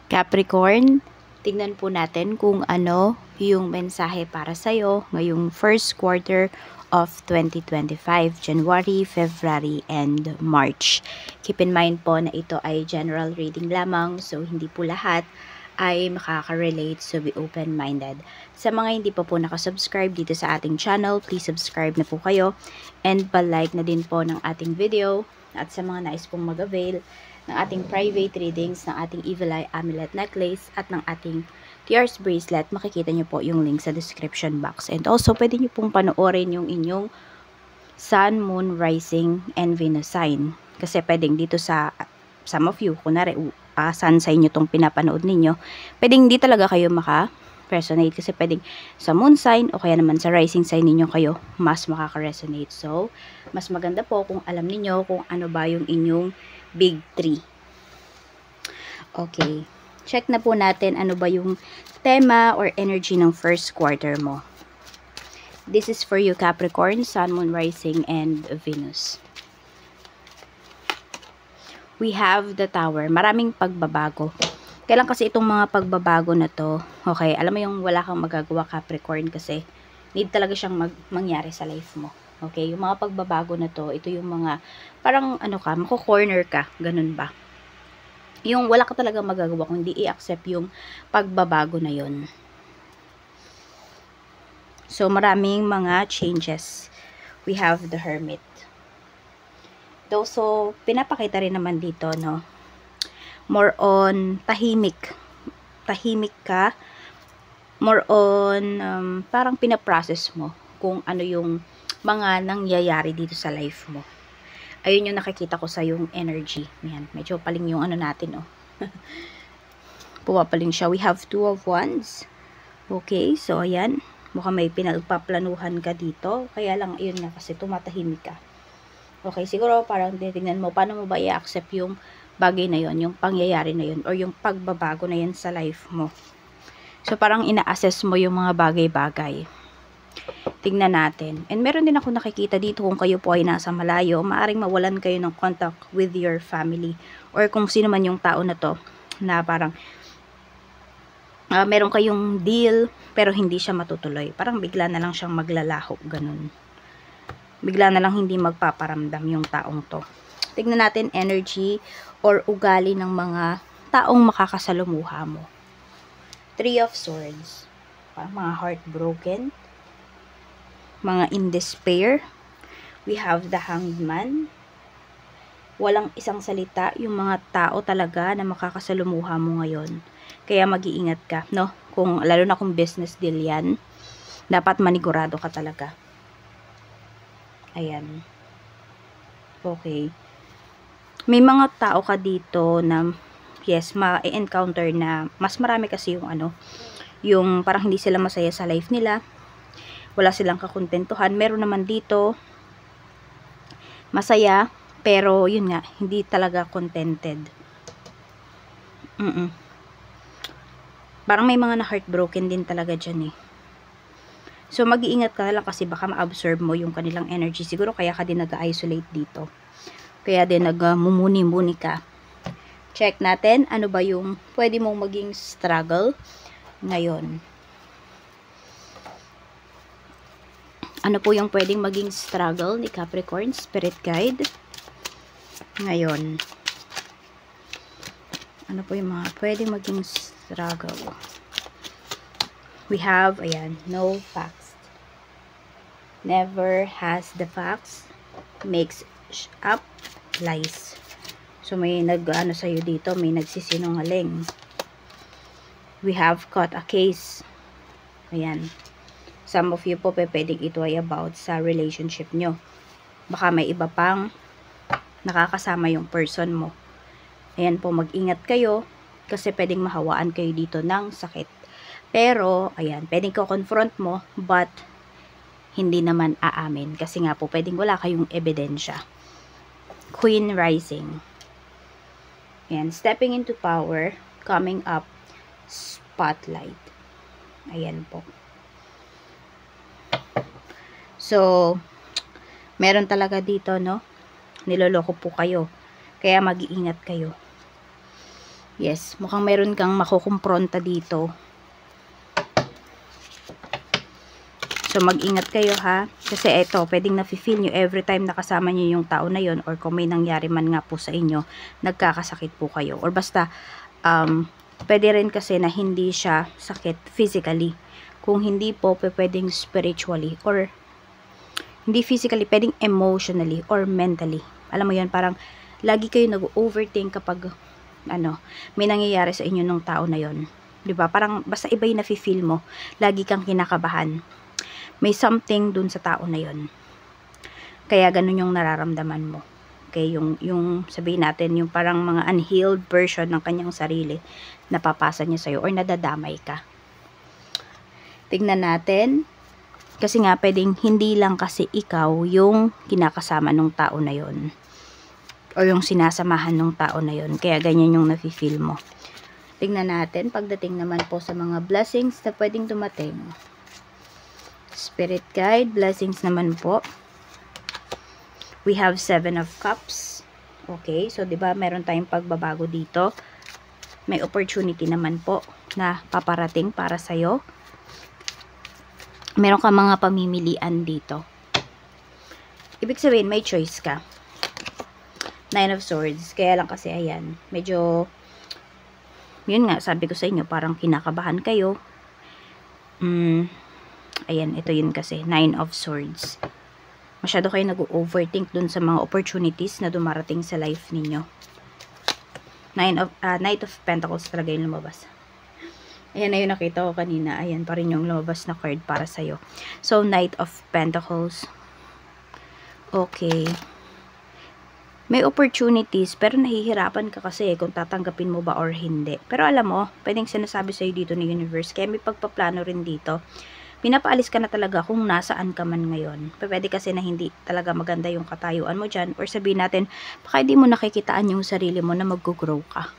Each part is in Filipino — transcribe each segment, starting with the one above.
Capricorn, tignan po natin kung ano yung mensahe para sa'yo ngayong first quarter of 2025, January, February, and March. Keep in mind po na ito ay general reading lamang, so hindi po lahat ay makaka-relate, so be open-minded. Sa mga hindi pa po nakasubscribe dito sa ating channel, please subscribe na po kayo and pa-like na din po ng ating video. At sa mga nais pong mag-avail ng ating private readings, ng ating Evil Eye Amulet Necklace, at ng ating Tears Bracelet, makikita nyo po yung link sa description box. And also, pwede nyo pong panoorin yung inyong Sun, Moon, Rising, and Venus sign. Kasi pwedeng dito sa some of you, kunwari, Sun sign nyo tong pinapanood ninyo, pwedeng hindi talaga kayo resonate kasi pwedeng sa moon sign o kaya naman sa rising sign ninyo kayo mas makaka-resonate. So, mas maganda po kung alam niyo kung ano ba yung inyong big 3. Okay. Check na po natin ano ba yung tema or energy ng first quarter mo. This is for you, Capricorn, Sun, Moon, Rising, and Venus. We have the Tower. Maraming pagbabago. Kailan kasi itong mga pagbabago na to, okay, alam mo yung wala kang magagawa, Capricorn, kasi need talaga siyang mangyari sa life mo. Okay, yung mga pagbabago na to, ito yung mga, parang ano ka, mako-corner ka, ganun ba? Yung wala ka talaga magagawa kung hindi i-accept yung pagbabago na yon. So, maraming mga changes. We have the Hermit. So, pinapakita rin naman dito, no? More on tahimik. Tahimik ka. More on parang pinaprocess mo kung ano yung mga nangyayari dito sa life mo. Ayun yung nakikita ko sa yung energy. Yan. Medyo paling yung ano natin, oh. Pumapaling siya. We have 2 of Wands. Okay, so ayan. Mukhang may pinagpaplanuhan ka dito. Kaya lang, ayun nga kasi tumatahimik ka. Okay, siguro parang titignan mo, paano mo ba i-accept yung bagay na yon, yung pangyayari na yon, or yung pagbabago na yan sa life mo. So, parang ina-assess mo yung mga bagay-bagay. Tingnan natin. And meron din ako nakikita dito kung kayo po ay nasa malayo, maaring mawalan kayo ng contact with your family, or kung sino man yung tao na to, na parang meron kayong deal, pero hindi siya matutuloy. Parang bigla na lang siyang maglalaho, ganun. Bigla na lang hindi magpaparamdam yung taong to. Tignan natin energy or ugali ng mga taong makakasalumuha mo. 3 of Swords. Parang mga heartbroken. Mga in despair. We have the Hanged Man. Walang isang salita yung mga tao talaga na makakasalumuha mo ngayon. Kaya mag-iingat ka, no? Kung, lalo na kung business deal yan, dapat manigurado ka talaga. Ayan. Okay. May mga tao ka dito na, yes, ma-encounter na mas marami kasi yung ano, yung parang hindi sila masaya sa life nila. Wala silang kakontentuhan. Meron naman dito, masaya, pero yun nga, hindi talaga contented. Parang may mga na-heartbroken din talaga dyan eh. So, mag-iingat ka lang kasi baka ma-absorb mo yung kanilang energy. Siguro kaya ka din nag-isolate dito. Kaya din nag-mumuni-muni ka. Check natin ano ba yung pwede mong maging struggle ngayon. Ano po yung pwedeng maging struggle ni Capricorn Spirit Guide ngayon? Ano po yung mga pwedeng maging struggle? We have, ayan, no facts. Never has the facts. Makes up lies. So, may nag-ano sa'yo dito, may nagsisinungaling. We have caught a case. Ayan. Some of you po, pwedeng ito ay about sa relationship nyo. Baka may iba pang nakakasama yung person mo. Ayan po, mag-ingat kayo kasi pwedeng mahawaan kayo dito ng sakit. Pero, ayan, pwedeng ko-confront mo, but hindi naman aamin. Kasi nga po, pwedeng wala kayong ebidensya. Queen Rising. Ayan, stepping into power, coming up, spotlight. Ayan po. So, meron talaga dito, no? Niloloko po kayo. Kaya mag-iingat kayo. Yes, mukhang meron kang makukumpronta dito. So, mag-ingat kayo ha. Kasi ito, pwedeng nafe-feel nyo every time nakasama nyo yung tao na yon, or kung may nangyari man nga po sa inyo, nagkakasakit po kayo. Or basta, pwede rin kasi na hindi siya sakit physically. Kung hindi po, pwedeng spiritually. Or, hindi physically, pwedeng emotionally or mentally. Alam mo yun, parang, lagi kayo nag-overthink kapag, may nangyayari sa inyo nung tao na yon. Diba? Parang, basta iba yung nafe-feel mo. Lagi kang kinakabahan. May something dun sa tao na yon. Kaya ganun yung nararamdaman mo. Okay, yung sabihin natin, yung parang mga unhealed version ng kanyang sarili, napapasa niya sa'yo or nadadamay ka. Tignan natin. Kasi nga, pwedeng hindi lang kasi ikaw yung kinakasama ng tao na yon. O yung sinasamahan ng tao na yon. Kaya ganyan yung nafe-feel mo. Tignan natin, pagdating naman po sa mga blessings na pwedeng dumating. Spirit guide, blessings naman po. We have 7 of Cups. Okay, so 'di ba meron tayong pagbabago dito. May opportunity naman po na paparating para sa iyo. Meron ka mga pamimilian dito. Ibig sabihin may choice ka. 9 of Swords. Kaya lang kasi ayan, medyo yun nga, sabi ko sa inyo, parang kinakabahan kayo. Ayan, ito yun kasi, 9 of Swords. Masyado kayo nag-overthink dun sa mga opportunities na dumarating sa life ninyo. Knight of Pentacles talaga yung lumabas. Ayan na yung nakita ko kanina. Ayan pa rin yung lumabas na card para sa'yo. So, Knight of Pentacles. Okay. May opportunities, pero nahihirapan ka kasi kung tatanggapin mo ba or hindi. Pero alam mo, pwedeng sinasabi sa'yo dito ni Universe, kaya may pagpaplano rin dito. Pinapaalis ka na talaga kung nasaan ka man ngayon. Pwede kasi na hindi talaga maganda yung katayuan mo dyan. Or sabihin natin, baka hindi mo nakikitaan yung sarili mo na mag-grow ka.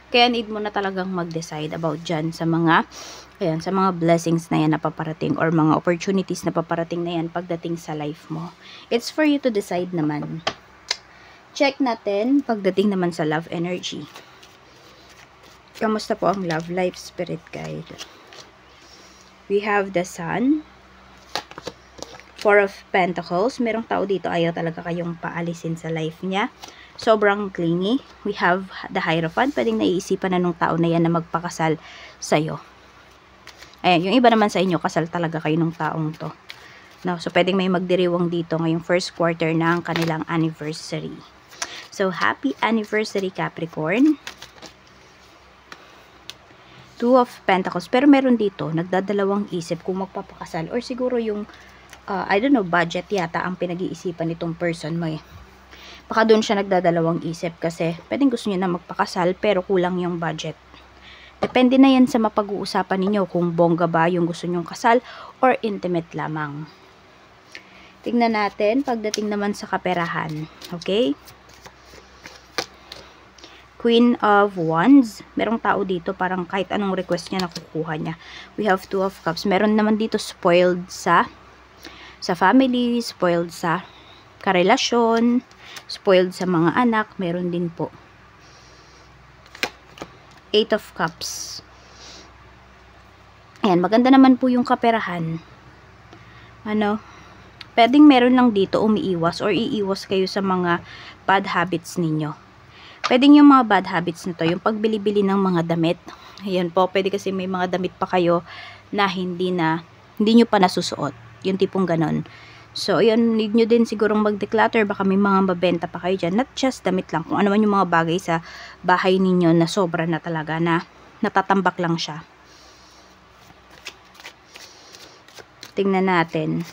Kaya need mo na talagang mag-decide about dyan sa mga, ayan, sa mga blessings na yan na paparating or mga opportunities na paparating na yan pagdating sa life mo. It's for you to decide naman. Check natin pagdating naman sa love energy. Kamusta po ang love life, Spirit Guide? We have the Sun. 4 of Pentacles. Merong tao dito ayaw talaga kayong paalisin sa life niya. Sobrang clingy. We have the Hierophant. Pwedeng naiisipan na nung tao na yan na magpakasal sa'yo. Ayan, yung iba naman sa inyo, kasal talaga kayo nung taong to. No, so, pwedeng may magdiriwang dito ngayong first quarter ng kanilang anniversary. So, happy anniversary, Capricorn. 2 of Pentacles. Pero meron dito, nagdadalawang isip kung magpapakasal. Or siguro yung, I don't know, budget yata ang pinag-iisipan nitong person mo eh. Baka doon siya nagdadalawang isip kasi pwedeng gusto niya na magpakasal pero kulang yung budget. Depende na yan sa mapag-uusapan ninyo kung bongga ba yung gusto nyong kasal or intimate lamang. Tingnan natin pagdating naman sa kaperahan. Okay? Queen of Wands. Merong tao dito, parang kahit anong request niya, nakukuha niya. We have 2 of Cups. Meron naman dito spoiled sa family, spoiled sa karelasyon, spoiled sa mga anak. Meron din po. 8 of Cups. Ayan, maganda naman po yung kaperahan. Pwedeng meron lang dito umiiwas or iiwas kayo sa mga bad habits ninyo. Pwedeng yung mga bad habits na to, yung pagbili-bili ng mga damit. Ayan po, pwede kasi may mga damit pa kayo na hindi nyo pa nasusuot. Yung tipong ganon. So, yun, need nyo din sigurong mag-declutter. Baka may mga mabenta pa kayo dyan. Not just damit lang. Kung ano man yung mga bagay sa bahay ninyo na sobra na talaga, na natatambak lang siya. Tingnan natin.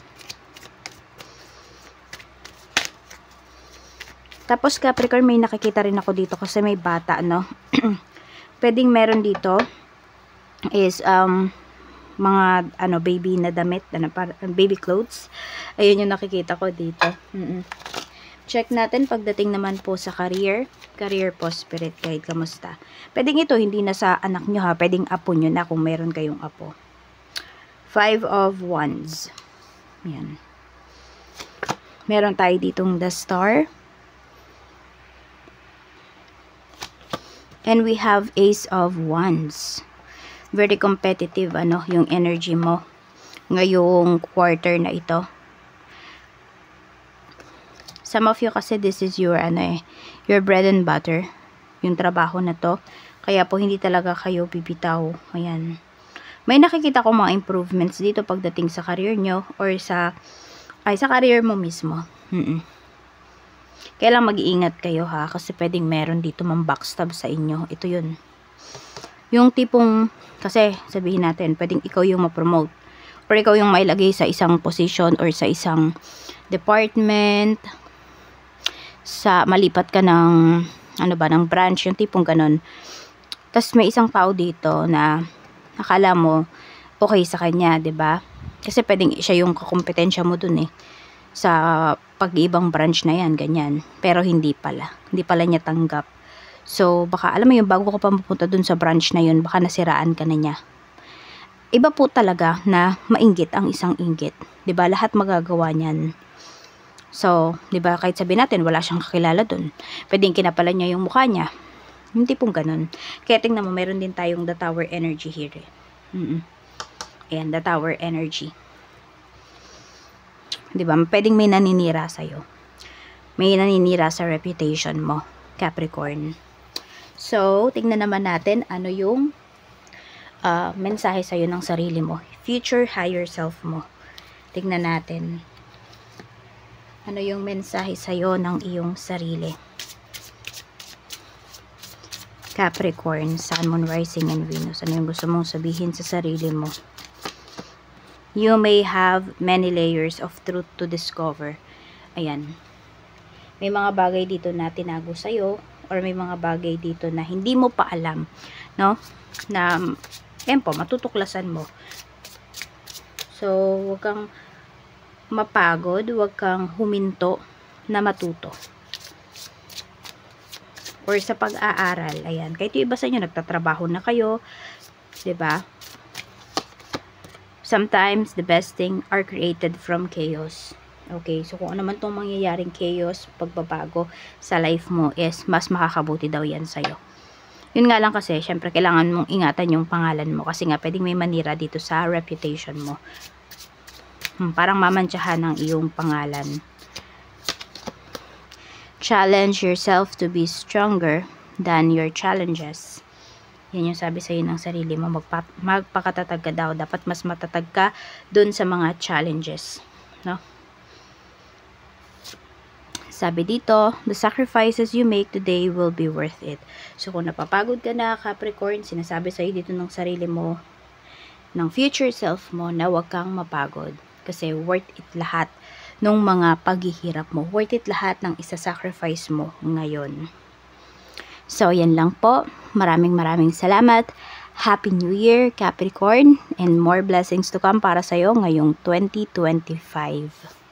Tapos Capricorn, may nakikita rin ako dito kasi may bata, no? Pwedeng meron dito is mga baby na damit, baby clothes. Ayun yung nakikita ko dito. Check natin pagdating naman po sa career. Career po, Spirit Guide, kamusta? Pwedeng ito hindi na sa anak nyo ha, pwedeng apo nyo na kung meron kayong apo. 5 of Wands. Yan. Meron tayo ditong the Star. And we have Ace of Wands. Very competitive, yung energy mo ngayong quarter na ito. Some of you kasi this is your, your bread and butter. Yung trabaho na to. Kaya po hindi talaga kayo bibitaw. Ayan. May nakikita ko mga improvements dito pagdating sa career nyo or sa career mo mismo. Kaya lang mag-iingat kayo ha, kasi pwedeng meron dito mang backstab sa inyo. Ito yun. Yung tipong, kasi sabihin natin, pwedeng ikaw yung ma-promote or ikaw yung mailagay sa isang position or sa isang department, malipat ka ng, ng branch, yung tipong ganon. Tapos may isang tao dito na akala mo okay sa kanya, 'di ba? Kasi pwedeng siya yung kakompetensya mo dun sa pag-ibang branch na yan, ganyan. Pero hindi pala niya tanggap. So baka alam mo yung bago ka pa mapunta dun sa branch na yun, baka nasiraan ka na niya. Iba po talaga na mainggit ang isang inggit, 'di ba? Lahat magagawa niyan. So 'di ba, kahit sabihin natin wala siyang kakilala dun, pwedeng kinapalan niya yung mukha niya. Yung tipong ganun. Kaya tingnan mo, meron din tayong the tower energy here. Ayan, the tower energy. Diba? Pwedeng may naninira sa'yo. May naninira sa reputation mo, Capricorn. So, tingnan naman natin ano yung mensahe sa'yo ng sarili mo. Future higher self mo. Tingnan natin. Ano yung mensahe sa'yo ng iyong sarili. Capricorn, Sun, Moon, Rising, and Venus. Ano yung gusto mong sabihin sa sarili mo? You may have many layers of truth to discover. Ayan. May mga bagay dito na tinago sa'yo or may mga bagay dito na hindi mo pa alam, no? Na, matutuklasan mo. So, huwag kang mapagod, huwag kang huminto na matuto. Or sa pag-aaral, ayan. Kahit yung iba sa inyo, nagtatrabaho na kayo, 'di ba? Sometimes, the best thing are created from chaos. Okay, so kung ano man itong mangyayaring chaos, pagbabago sa life mo is mas makakabuti daw yan sa'yo. Yun nga lang kasi, syempre, kailangan mong ingatan yung pangalan mo kasi nga, pwedeng may manira dito sa reputation mo. Parang mamantsahan ng iyong pangalan. Challenge yourself to be stronger than your challenges. Yan yung sabi sa'yo ng sarili mo. Magpakatatag ka daw. Dapat mas matatag ka dun sa mga challenges. No? Sabi dito, the sacrifices you make today will be worth it. So kung napapagod ka na, Capricorn, sinasabi sa'yo dito ng sarili mo, ng future self mo, na huwag kang mapagod. Kasi worth it lahat nung mga paghihirap mo. Worth it lahat ng isa-sacrifice mo ngayon. So, yan lang po. Maraming salamat. Happy New Year, Capricorn. And more blessings to come para sa'yo ngayong 2025.